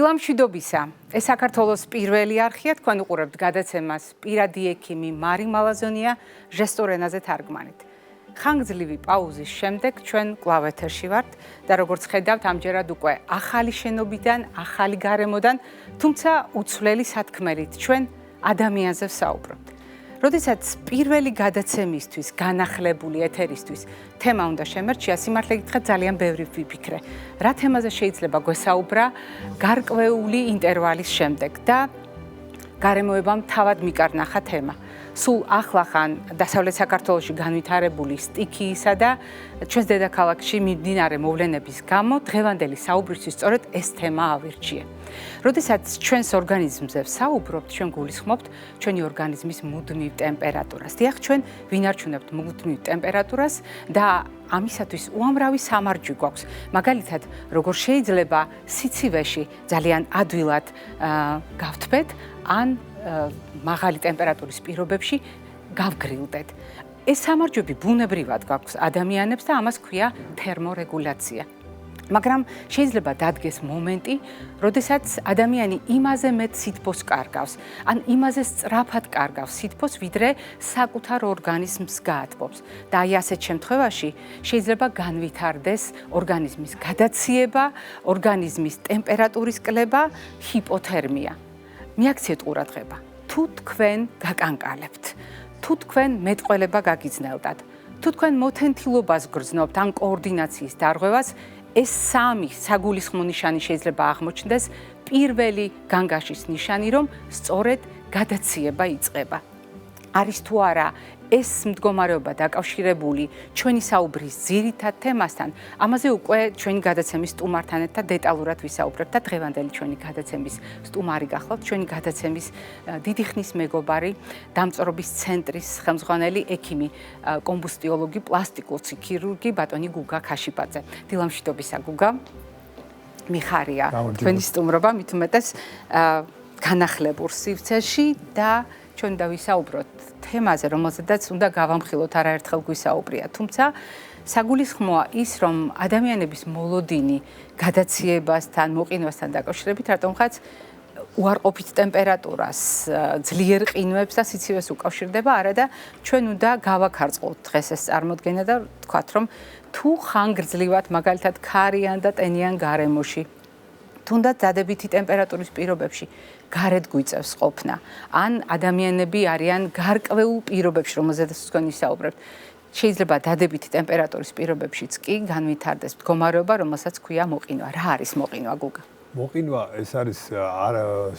დილამშვიდობისა. ეს საქართველოს პირველი არხია, თქვენ უყურებთ გადაცემას პირადი ექიმი მარი მალაზონია ჟესტურ ენაზე თარგმანით. ხანგრძლივი პაუზის შემდეგ ჩვენ კვლავ ეთერში ვართ და როგორც ხედავთ, ამჯერად უკვე ახალი შენობიდან, ახალი გარემოდან, თუმცა უცვლელი სათქმელით ჩვენ ადამიანზე ვსაუბრობთ. როდესაც პირველი გადაცემისთვის, განახლებული ეთერისთვის თემა უნდა შემერჩია, სიმართლე გითხრათ, ძალიან ბევრი ვიფიქრე. რა თემაზე შეიძლება გვესაუბრა გარკვეული ინტერვალის შემდეგ და გარემოებამ თავად მიკარნახა თემა. სულ ახლახან დასავლეთ საქართველოში განვითარებული სტიქიისა და ჩვენს დედაქალაქში მიმდინარე მოვლენების გამო დღევანდელი საუბრისთვის სწორედ ეს თემა ავირჩიე. როდესაც ჩვენს ორგანიზმზე ვსაუბრობთ, ჩვენ გულისხმობთ ჩვენი ორგანიზმის მუდმივ ტემპერატურას. დიახ, ჩვენ ვინარჩუნებთ მუდმივ ტემპერატურას და ამისათვის უამრავი სამარჯვი გვაქვს. მაგალითად, როგორ შეიძლება სიცივეში ძალიან ადვილად გავთბეთ, ან მაღალი ტემპერატურის პირობებში გავგრილდეთ. ეს სამარჯვები ბუნებრივად გაქვს ადამიანებს და ამას ქვია თერმორეგულაცია. მაგრამ შეიძლება დადგეს მომენტი, როდესაც ადამიანი იმაზე მეტ სითბოს კარგავს, ან იმაზე სწრაფად კარგავს სითბოს, ვიდრე საკუთარ ორგანიზმს გაათბობს. და აი ასეთ შემთხვევაში შეიძლება განვითარდეს ორგანიზმის გადაციება, ორგანიზმის ტემპერატურის კლება, ჰიპოთერმია. მიაქციეთ ყურადღება. თუ თქვენ გაკანკალებთ, თუ თქვენ მეტყველება გაგიძნელდათ, თუ თქვენ მოთენთილობას გრძნობთ ან კოორდინაციის დარღვევას, ეს სამი საგულისხმო ნიშანი შეიძლება აღმოჩნდეს პირველი განგაშის ნიშანი, რომ სწორედ გადაციება იწყება. არის თუ არა ეს მდგომარეობა დაკავშირებული ჩვენი საუბრის ძირითად თემასთან, ამაზე უკვე ჩვენი გადაცემის სტუმართან ერთად დეტალურად ვისაუბრებთ და დღევანდელი ჩვენი გადაცემის სტუმარი გახლავთ, ჩვენი გადაცემის დიდი ხნის მეგობარი, დამწვრობის ცენტრის ხელმძღვანელი ექიმი, კომბუსტიოლოგი, პლასტიკოსი ქირურგი ბატონი გუგა ქაშიბაძე. დილამშვიდობისა გუგა. მიხარია თქვენი სტუმრობა, მით უმეტეს განახლებურ სივრცეში და ჩვენ დავისაუბროთ თემაზე, რომელზედაც უნდა გავამხილოთ არაერთხელ გვისაუბრია. თუმცა საგულისხმოა ის, რომ ადამიანების მოლოდინი გადაციებასთან, მოყინვასთან დაკავშირებით რატომღაც უარყოფით ტემპერატურას, ძლიერ ყინვებს და სიცივეს უკავშირდება, არა და ჩვენ უნდა გავაქარწყლოთ დღეს ეს წარმოდგენა და ვთქვათ, რომ თუ ხანგრძლივად, მაგალითად, ქარიან და ტენიან გარემოში, თუნდაც დადებითი ტემპერატურის პირობებში გარეთ გვიწევს ყოფნა, ან ადამიანები არიან გარკვეულ პირობებში, რომელზედაც თქვენ ვისაუბრებთ. შეიძლება დადებითი ტემპერატურის პირობებშიც კი განვითარდეს მდგომარეობა, რომელსაც ქვია მოყინვა. რა არის მოყინვა, გუგა? მოყინვა ეს არის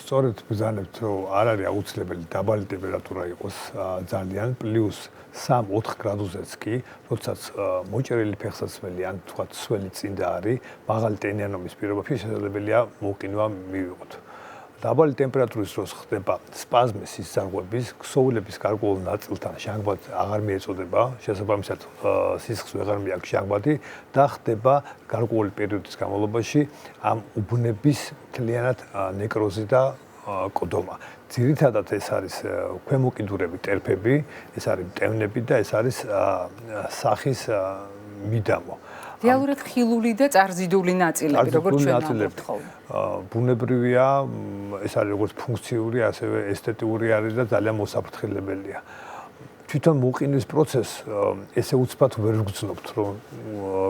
სწორედ ბრძანებთ, რომ არ არის აუცილებელი დაბალი ტემპერატურა იყოს ძალიან პლუს 3-4 გრადუსზეც კი, როდესაც მოჭრილი ფეხსაცმელი ან თქვა სველი წინდა არის, მაღალი ტენიანობის პირობებში შესაძლებელია მოყინვა მივიღოთ. დაბალი ტემპერატურის დროს ხდება სპაზმი სისხლძარღვების, ქსოვილების გარკვეულ ნაწილთან ჟანგბადი აღარ მიეწოდება, შესაბამისად სისხლს ვეღარ მიაქვს ჟანგბადი და ხდება გარკვეული პერიოდის განმავლობაში ამ უბნების მთლიანად ნეკროზი და კოდომა. ძირითადად ეს არის ქვემოკიდურები, ტერფები, ეს არის მტევნები და ეს არის სახის მიდამო. რეალურად ხილული და წარზიდული ნაწილები, როგორც ჩვენ ამბობთ ხოლმე. ბუნებრივია, ეს არის როგორც ფუნქციური, ასევე ესთეტიური არის და ძალიან მოსაფრთხილებელია. თვითონ მოყინვის პროცესს ესე უცბად ვერ ვგრძნობთ, რომ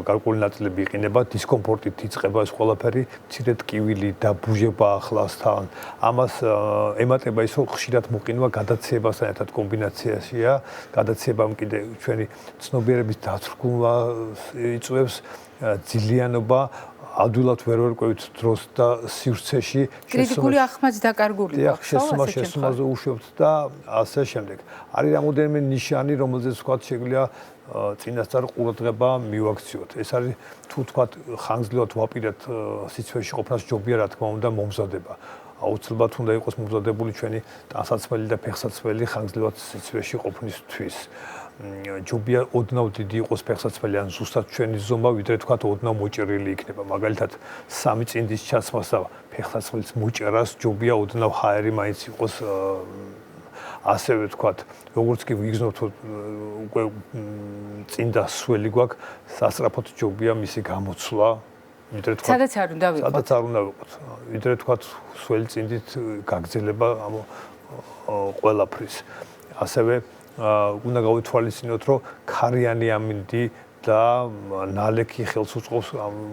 გარკვეული ნაწილები იყინება, დისკომფორტით იწყება ეს ყველაფერი, მცირე ტკივილი და ბუჟება ახლასთან. ამას ემატება ის, რომ ხშირად მოყინვა გადაციებასთან ერთად კომბინაციაშია, გადაციებამ კიდე ჩვენი ცნობიერების დაცრგუნვას იწვევს, ძილიანობა, ადვილად ვერ ვერკვევით დროს და სივრცეში კრიტიკული ახმაც დაკარგული გვაქვს, შესუმაზე უშვებთ და ასე შემდეგ. არის რამოდენიმე ნიშანი, რომელზეც ვთქვათ, შეგვიძლია წინასწარ ყურადღება მივაქციოთ. ეს არის თუ ვთქვათ, ხანგრძლივად ვაპირებთ სიცივეში ყოფნას, ჯობია რა თქმა უნდა მომზადება. აუცილებლად უნდა იყოს მომზადებული ჩვენი ტანსაცმელი და ფეხსაცმელი ხანგრძლივად სიცივეში ყოფნისთვის. ჯობია ოდნავ დიდი იყოს ფეხსაცმელი ან ზუსტად ჩვენი ზომა, ვიდრე თქვათ ოდნავ მოჭრილი იქნება. მაგალითად, 3 წინდის ჩაცმას და ფეხსაცმელის მოჭრას ჯობია ოდნავ ჰაერი მაინც იყოს ასევე თქვათ, როგორც კი ვიგრძნობთ უკვე წინდა სველი გვაქვს, სასწრაფოდ ჯობია მისი გამოცვლა ვიდრე თქვა სადაც არ უნდა ვიყოთ. სადაც არ უნდა ვიყოთ. ვიდრე თქვა სველი წინდით გაგრძელება ამ ყველაფრის. ასევე უნდა გავითვალისწინოთ, რომ ქარიანი ამინდი და ნალექი ხელს უწყობს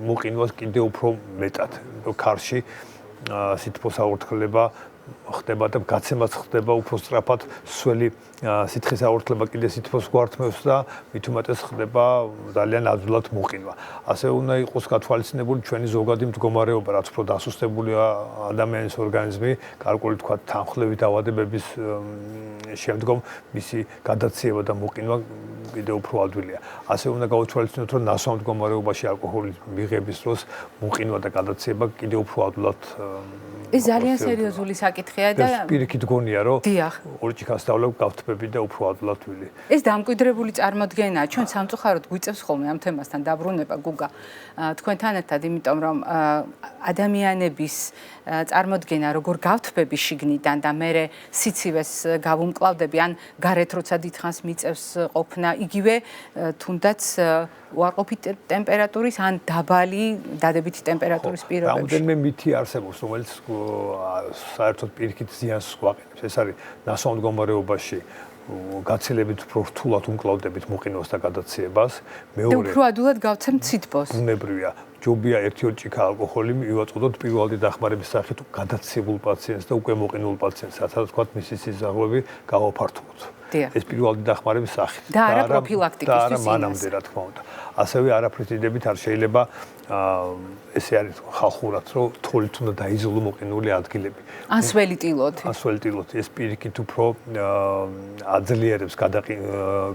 მოყინვას კიდევ უფრო მეტად. ქარში სითბოს აორთქლება ხდება და გაცემაც ხდება უფრო სწრაფად, სველი სითხის აორთქლება კიდე სითბოს გვართმევს და მით უმეტეს ხდება ძალიან ადვილად მოყინვა. ასევე უნდა იყოს გათვალისწინებული ჩვენი ზოგადი მდგომარეობა, რაც უფრო დასუსტებულია ადამიანის ორგანიზმი, გარკვეული თქვა თანხლები დაავადებების შემდგომ მისი გადაციება და მოყინვა კიდე უფრო ადვილია. ასევე უნდა გავითვალისწინოთ, რომ ნასვამ მდგომარეობაში ალკოჰოლის მიღების დროს მოყინვა და გადაციება კიდე უფრო ადვილად ეს ძალიან სერიოზული საკითხია და პირიქით გონია, რომ დიახ. ორჭიქას დავლებ გავთბები და უფრო ადვილად ვილი. ეს დამკვიდრებული წარმოდგენაა. ჩვენ სამწუხაროდ გვიწევს ხოლმე ამ თემასთან დაბრუნება გუგა თქვენთან ერთად, იმიტომ რომ ადამიანების წარმოდგენა როგორ გავთბები შიგნიდან და მერე სიცივეს გავუმკლავდები, ან გარეთ როცა დიდხანს მიწევს ყოფნა, იგივე თუნდაც უარყოფით ტემპერატურის ან დაბალი დადებითი ტემპერატურის პირობებში. რამდენიმე მითი არსებობს, რომელიც საერთოდ პირიქით ზიანს გვაყენებს. ეს არის ნასვამ მდგომარეობაში გაცილებით უფრო რთულად უმკლავდებით მოყინვას და გადაციებას. მეორე უფრო ადვილად გავცემთ სითბოს. ბუნებრივია. ჯობია 1-2 ჭიქა ალკოჰოლი მივაწოდოთ პირველადი დახმარების სახით გადაცებულ პაციენტს და უკვე მოყინულ პაციენტს, რათა თქვა მისი სიზაღლები გავაფართოვოთ. ეს პირველადი დახმარების სახით და არა პროფილაქტიკისთვის. და არა მანამდე, რა თქმა უნდა. ასევე არაფრით დიდებით არ შეიძლება ესე არის ხალხურად, რომ თოვლით უნდა დაიზოლო მოყინული ადგილები. ან სველი ტილოთი. ან სველი ტილოთი. ეს პირიქით უფრო აძლიერებს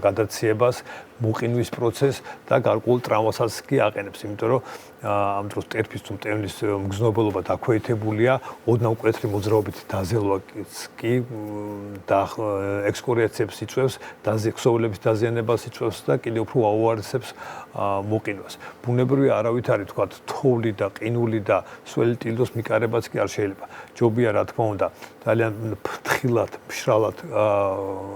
გადაციებას, მოყინვის პროცესს და გარკვეულ ტრავმასაც კი აყენებს, იმიტომ რომ ამ დროს ტერფის თუ მტევნის მგზნობელობა დაქვეითებულია, ოდნავ მკვეთრი მოძრაობით დაზელვაც კი და ექსკორიაციებს იწვევს, ქსოვილების დაზიანებას იწვევს და კიდევ უფრო აუარესებს მოყინვას. ბუნებრივია არავით არის თქვა თოვლი და ყინული და სველი ტილოს მიკარებაც კი არ შეიძლება. ჯობია რა თქმა უნდა ძალიან ფრთხილად, მშრალად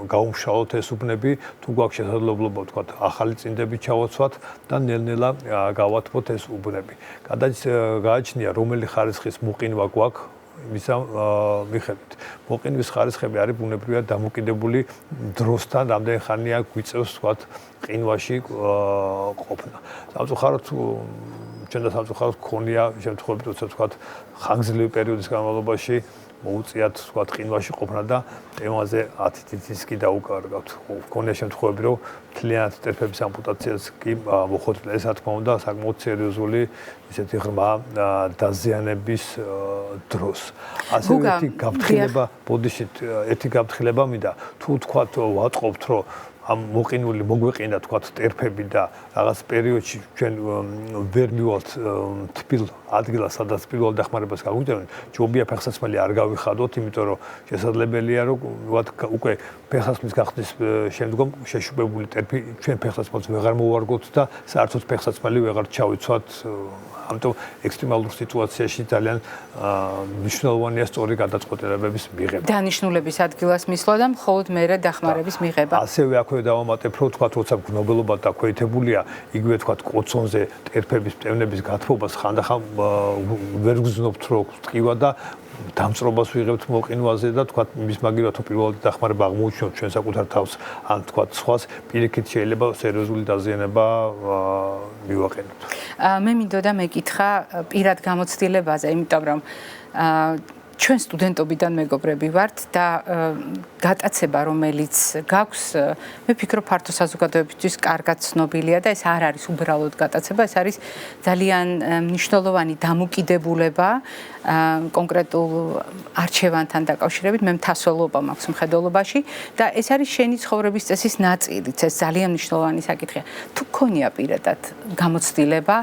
გაუმშალოთ ეს უბნები, თუ გვაქვს შესაძლებლობა თქვა ახალი წინდები ჩავაცვათ და ნელ-ნელა გავათბოთ ეს უბნები. გააჩნია რომელი ხარისხის მოყინვა გვაქვს იმისა მიხედვით. მოყინვის ხარისხები არის ბუნებრივად დამოკიდებული დროსთან, რამდენი ხანია გვიწევს თქვა ყინვაში ყოფნა. სამწუხაროდ ჩვენ და სამწუხაროდ გქონია შემთხვევები, როცა თქვა ხანგრძლივი პერიოდის განმავლობაში მოუწიათ თქვა ყინვაში ყოფნა და ტემაზე 10 თითის კი დაუკარგავთ. გქონია შემთხვევები, რომ მთლიანად ტერფების ამპუტაციას კი მოხდეთ. ეს რა თქმა უნდა საკმაოდ სერიოზული ისეთი ღრმა დაზიანების დროს. ასევე ერთი გაფრთხილება, ბოდიშით ერთი გაფრთხილება მინდა. თუ თქვა ვატყობთ, რომ ამ მოყინული მოგვეყინა თქვა ტერფები და რაღაც პერიოდში ჩვენ ვერ მივალთ თბილ ადგილას, სადაც პირველ დახმარებას გავუწევთ, ჯობია ფეხსაცმელი არ გავიხადოთ, იმიტომ რომ შესაძლებელია რომ უკვე ფეხსაცმლის გახდის შემდგომ შეშუპებული ტერფი ჩვენ ფეხსაცმელს ვეღარ მოვარგოთ და საერთოდ ფეხსაცმელი ვეღარ ჩავიცვათ. ამიტომ ექსტრემალურ სიტუაციაში ძალიან მნიშვნელოვანია სწორი გადაწყვეტილებების მიღება. დანიშნულების ადგილას მისვლა და მხოლოდ მერე დახმარების მიღება. ასევე აქვე დავამატებ, რომ თქვა, როცა გნობელობა დაქვეითებულია, იგივე თქვა, კოცონზე ტერფების მტევნების გათბობას ხანდახან ვერ გრძნობთ, რომ ტკივა და დამწრობას ვიღებთ მოყინვაზე და თქვა, მის მაგივრად თუ პირველადი დახმარება აღმოუჩნოთ ჩვენ საკუთარ თავს, ან თქვა, სხვას პირიქით შეიძლება სერიოზული დაზიანება მივაყენოთ. მე მინდოდა მეკითხა პირად გამოცდილებაზე, იმიტომ რომ ჩვენ სტუდენტობიდან მეგობრები ვართ და გატაცება, რომელიც გაქვს, მე ვფიქრობ, ფართო საზოგადოებისთვის კარგად ცნობილია და ეს არ არის უბრალოდ გატაცება, ეს არის ძალიან მნიშვნელოვანი დამოკიდებულება კონკრეტულ არჩევანთან დაკავშირებით. მე მთასველობა მაქვს მხედველობაში და ეს არის შენი ცხოვრების წესის ნაწილიც, ეს ძალიან მნიშვნელოვანი საკითხია. თუ გქონია პირადად გამოცდილება,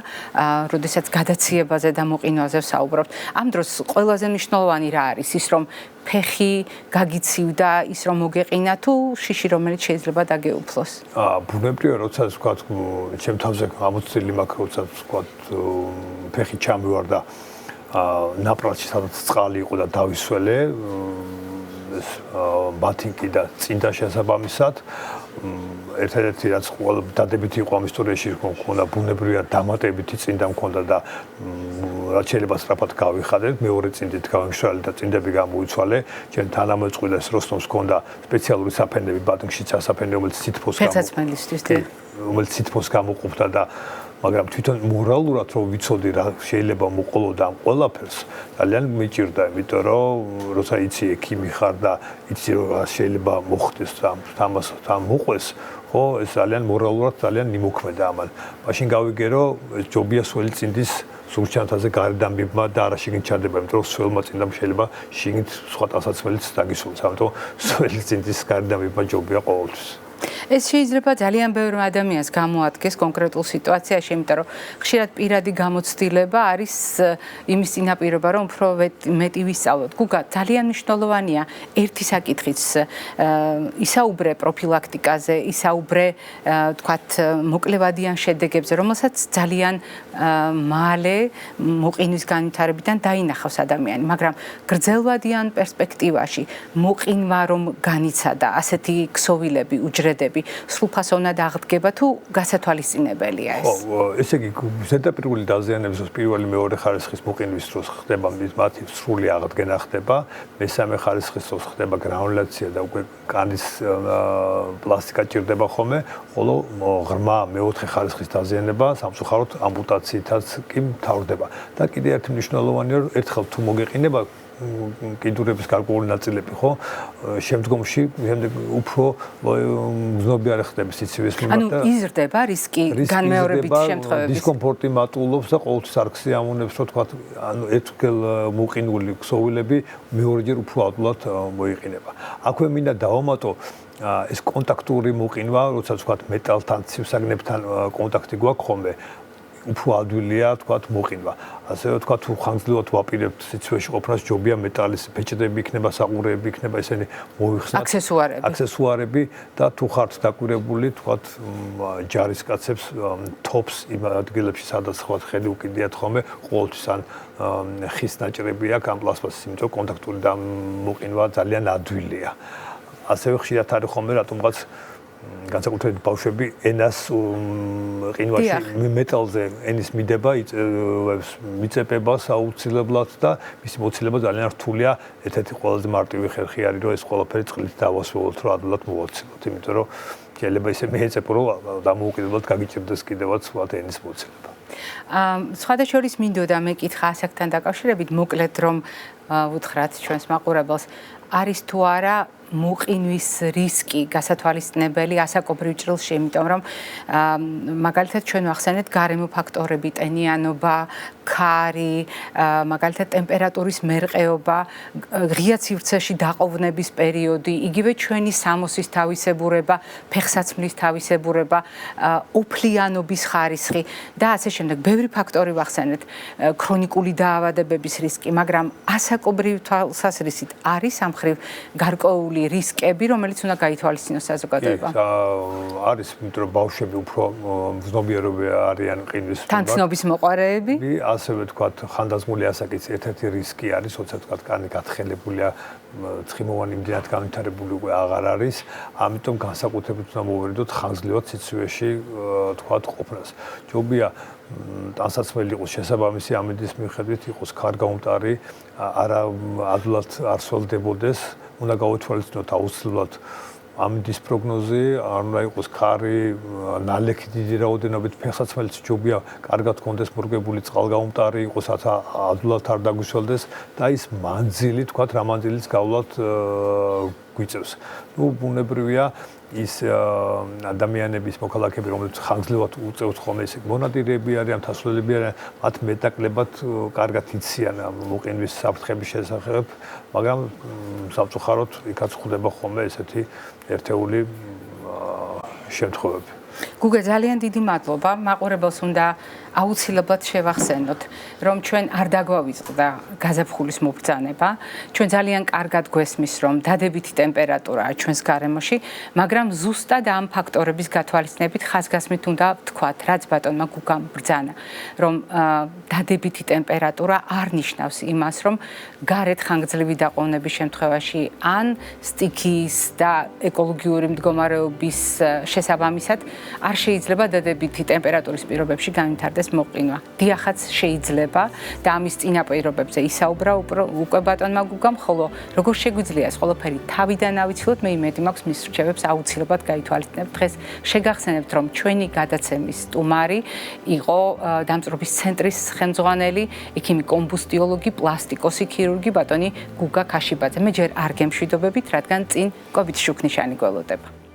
როდესაც გადაციებაზე და მოყინვაზე ვსაუბრობთ, ამ დროს ყველაზე მნიშვნელოვანი რა არის ის, რომ ფეხი გაგიცივდა, ის რომ მოგეყინა თუ შიში რომელიც შეიძლება დაგეუფლოს? ბუნებრივია, როცა თქვა, ჩემ თავზე გამოცდილი მაქვს, როცა თქვა, ფეხი ჩამივარდა ნაპრალში, სადაც წყალი იყო და დავისველე, მოხდეს მათინკი და წინდა შესაბამისად ერთადერთი რაც ყველა დადებითი იყო ამ ისტორიაში მქონდა ბუნებრივია დამატებითი წინდა მქონდა და რაც შეიძლება სწრაფად გავიხადეთ მეორე წინდით გავიმშრალე და წინდები გამოიცვალე ჩემ თანამოწყვეტეს როსტომს მქონდა სპეციალური საფენები ბათუმშიც ასაფენე რომელიც სითბოს გამოყოფდა და მაგრამ თვითონ მორალურად რომ ვიცოდი რა შეიძლება მოყოლოდა ამ ყველაფერს ძალიან მიჭირდა იმიტომ რომ როცა იცი ექიმი ხარ და იცი რომ შეიძლება მოხდეს ამ მოყვეს ხო ეს ძალიან მორალურად ძალიან იმოქმედა ამან მაშინ გავიგე რომ ეს ჯობია სველი წინდის სურჩანთაზე გარდამიბმა და არა შიგნით ჩარდება იმიტომ რომ სველმა წინდამ შეიძლება შიგნით სხვა ტანსაცმელიც დაგისულს ამიტომ სველი წინდის გარდამიბმა ჯობია ყოველთვის ეს შეიძლება ძალიან ბევრ ადამიანს გამოადგეს კონკრეტულ სიტუაციაში, იმიტომ რომ ხშირად პირადი გამოცდილება არის იმის წინაპირობა, რომ უფრო მეტი ვისწავლოთ. გუგა, ძალიან მნიშვნელოვანია ერთი საკითხიც ისაუბრე პროფილაქტიკაზე, ისაუბრე თქვათ მოკლევადიან შედეგებზე, რომელსაც ძალიან მალე მოყინვის განვითარებიდან დაინახავს ადამიანი, მაგრამ გრძელვადიან პერსპექტივაში მოყინვა რომ განიცადა ასეთი ქსოვილები, უჯრედები სრულფასოვნად აღდგება თუ გასათვალისწინებელია ეს? ხო, ესე იგი ზედაპირული დაზიანების დროს პირველი მეორე ხარისხის მოყინვის დროს ხდება მათი სრული აღდგენა ხდება, მესამე ხარისხის დროს ხდება გრანულაცია და უკვე კანის პლასტიკა ჭირდება ხოლმე, ხოლო ღრმა მეოთხე ხარისხის დაზიანება სამწუხაროდ ამპუტაციითაც კი მთავრდება. და კიდე ერთი მნიშვნელოვანია რომ ერთხელ თუ მოგეყინება კიდურების გარკვეული ნაწილები ხო შემდგომში უფრო მგზნობიარე ხდება სიცივეს მიმართ ანუ იზრდება რისკი განმეორებითი შემთხვევების დისკომფორტი მატულობს და ყოველთვის არქსი ამონებს რომ თქვა ანუ ერთგელ მოყინული ქსოვილები მეორეჯერ უფრო ადვილად მოიყინება აქვე მინდა დავამატო ეს კონტაქტური მოყინვა როცა თქვა მეტალთან ცივსაგნებთან კონტაქტი გვაქვს ხოლმე უფრო ადვილია თქვა მოყინვა. ასევე თქვა თუ ხანგრძლივად ვაპირებთ სიცივეში ყოფნას ჯობია მეტალის ბეჭდები იქნება, საყურეები იქნება, ესენი მოიხსნათ აქსესუარები და თუ ხართ დაკვირებული თქვა ჯარისკაცებს თოფს იმ ადგილებში სადაც თქვა ხელი უკიდიათ ხოლმე ყოველთვის ან ხის ნაჭრები აქვს ამ პლასმასის იმიტომ კონტაქტური და მოყინვა ძალიან ადვილია. ასევე ხშირად არის ხოლმე რატომღაც განსაკუთრებით ბავშვები ენას ყინვაში მეტალზე ენის მიდება მიწებება საუცილებლად და მისი მოცილება ძალიან რთულია ერთ-ერთი ყველაზე მარტივი ხერხი არის რომ ეს ყველაფერი წყლით დავასრულოთ რომ ადვილად მოვაცილოთ იმიტომ რომ შეიძლება ისე მიეწეპო რომ დამოუკიდებლად გაგიჭირდეს კიდევაც სხვა ენის მოცილება სხვადასხვა მინდოდა მეკითხა ასაკთან დაკავშირებით მოკლედ რომ ვუთხრათ ჩვენს მაყურებელს არის თუ არა მოყინვის რისკი გასათვალისწინებელი ასაკობრივ ჭრილში, იმიტომ რომ მაგალითად ჩვენ ვახსენეთ გარემო ფაქტორები, ტენიანობა, ქარი, მაგალითად ტემპერატურის მერყეობა, ღია სივრცეში დაყოვნების პერიოდი, იგივე ჩვენი სამოსის თავისებურება, ფეხსაცმლის თავისებურება, ოფლიანობის ხარისხი და ასე შემდეგ. ბევრი ფაქტორი ვახსენეთ, ქრონიკული დაავადებების რისკი, მაგრამ ასაკობრივ თვალსაზრისით არის ამ მხრივ გარკვეული რისკები, რომელიც უნდა გაითვალისწინოს საზოგადოება. არის, იმიტომ რომ ბავშვები უფრო მგზნობიარები არიან ყინვის თანცნობის მოყარეები. ასევე თქვათ, ხანდაზმული ასაკის ერთ-ერთი რისკი არის, როცა თქვათ, კანი გათხელებულია, ცხიმოვანი მდენად განვითარებული უკვე აღარ არის, ამიტომ განსაკუთრებით უნდა მოვერიდოთ ხანგრძლივად სიცივეში თქვათ ყოფნას. ჯობია ტანსაცმელი იყოს შესაბამისი ამინდის მიხედვით იყოს ქარგაუმტარი, არა ადვილად არ სველდებოდეს, უნდა გაუთვალისწინოთ აუცილებლად ამინდის პროგნოზი, არ უნდა იყოს ქარი, ნალექი დიდი რაოდენობით ფეხსაცმელიც ჯობია კარგად გქონდეს მორგებული წყალგაუმტარი, იყოს ადვილად არ დაგვისველდეს და ის მანძილი, თქვათ, რა მანძილიც გავლათ გვიწევს. ნუ ბუნებრივია ის ადამიანების მოქალაქეები, რომლებიც ხანგრძლივად უწევთ ხოლმე ესე მონადირეები არიან, მთასვლელები არიან, მათ მეტაკლებად კარგად იციან მოყინვის საფრთხების შესახებ, მაგრამ სამწუხაროდ იქაც ხდება ხოლმე ესეთი ერთეული შემთხვევები. გუგა ძალიან დიდი მადლობა. მაყურებელს უნდა აუცილებლად შევახსენოთ, რომ ჩვენ არ დაგვავიწყდა გაზაფხულის მობრძანება. ჩვენ ძალიან კარგად გვესმის, რომ დადებითი ტემპერატურაა ჩვენს გარემოში, მაგრამ ზუსტად ამ ფაქტორების გათვალისწინებით ხაზგასმით უნდა ვთქვათ, რაც ბატონმა გუგამ ბრძანა, რომ დადებითი ტემპერატურა არ ნიშნავს იმას, რომ გარეთ ხანგრძლივი დაყოვნების შემთხვევაში ან სტიქიის და ეკოლოგიური მდგომარეობის შესაბამისად არ შეიძლება დადებითი ტემპერატურის პირობებში განვითარდეს მოყინვა. დიახაც შეიძლება და ამის წინაპირობებზე ისაუბრა უკვე ბატონმა გუგამ, ხოლო როგორ შეგვიძლია ეს ყველაფერი თავიდან ავიცილოთ, მე იმედი მაქვს მის რჩევებს აუცილებლად გაითვალისწინებთ. დღეს შეგახსენებთ, რომ ჩვენი გადაცემის სტუმარი იყო დამწვრობის ცენტრის ხელმძღვანელი, ექიმი კომბუსტიოლოგი, პლასტიკოსი ქირურგი ბატონი გუგა ქაშიბაძე. მე ჯერ არ გემშვიდობებით, რადგან წინ კვებით შუქნიშანი გველოდება.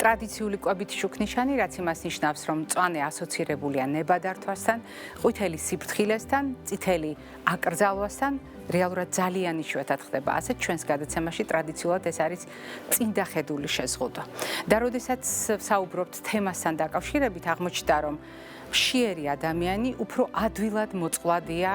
ტრადიციული კვებით შუქნიშანი, რაც იმას ნიშნავს, რომ მწვანე ასოცირებულია ნებადართვასთან, ყვითელი სიფრთხილესთან, წითელი აკრძალვასთან, რეალურად ძალიან იშვიათად ხდება. ასეთ ჩვენს გადაცემაში ტრადიციულად ეს არის წინდახედული შეზღუდვა. და როდესაც საუბრობთ თემასთან დაკავშირებით, აღმოჩნდა, რომ მშიერი ადამიანი უფრო ადვილად მოწყვლადია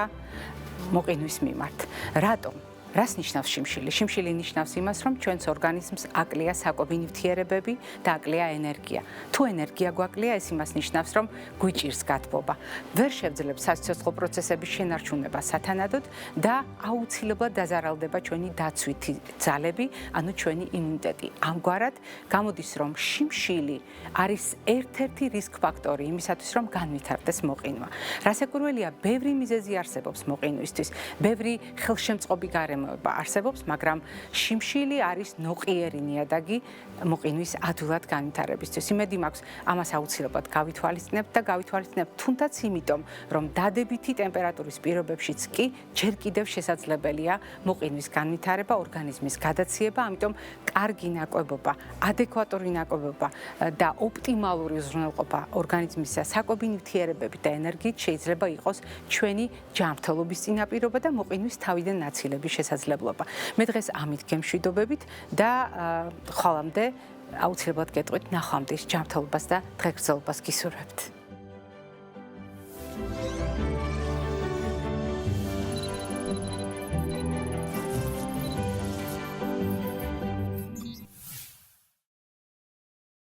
მოყინვის მიმართ. რატომ? რას ნიშნავს შიმშილი? შიმშილი ნიშნავს იმას, რომ ჩვენს ორგანიზმს აკლია საკვები ნივთიერებები და აკლია ენერგია. თუ ენერგია გვაკლია, ეს იმას ნიშნავს, რომ გვიჭირს გათბობა. ვერ შევძლებ სასიცოცხლო პროცესების შენარჩუნება სათანადოდ და აუცილებლად დაზარალდება ჩვენი დაცვითი ძალები, ანუ ჩვენი იმუნიტეტი. ამგვარად გამოდის, რომ შიმშილი არის ერთ-ერთი რისკ ფაქტორი იმისათვის, რომ განვითარდეს მოყინვა. რასაკვირველია, ბევრი მიზეზი არსებობს მოყინვისთვის, ბევრი ხელშემწყობი გარემო არსებობს, მაგრამ შიმშილი არის ნოყიერი ნიადაგი მოყინვის ადვილად განვითარებისთვის. იმედი მაქვს, ამას აუცილებლად გავითვალისწინებთ და გავითვალისწინებთ თუნდაც იმიტომ, რომ დადებითი ტემპერატურის პირობებშიც კი ჯერ კიდევ შესაძლებელია მოყინვის განვითარება, ორგანიზმის გადაციება, ამიტომ კარგი ნაკლებობა, ადეკვატური ნაკლებობა და ოპტიმალური უზრუნველყოფა ორგანიზმის საკვები ნივთიერებებით და ენერგიით შეიძლება იყოს ჩვენი ჯანმრთელობის წინაპირობა და მოყინვის თავიდან ნაცილების შესაძლებლობა. მე დღეს ამით გემშვიდობებით და ხვალამდე აუცილებლად გეტყვით ნახვამდის ჯანმრთელობას და დღეგრძელობას გისურვებთ.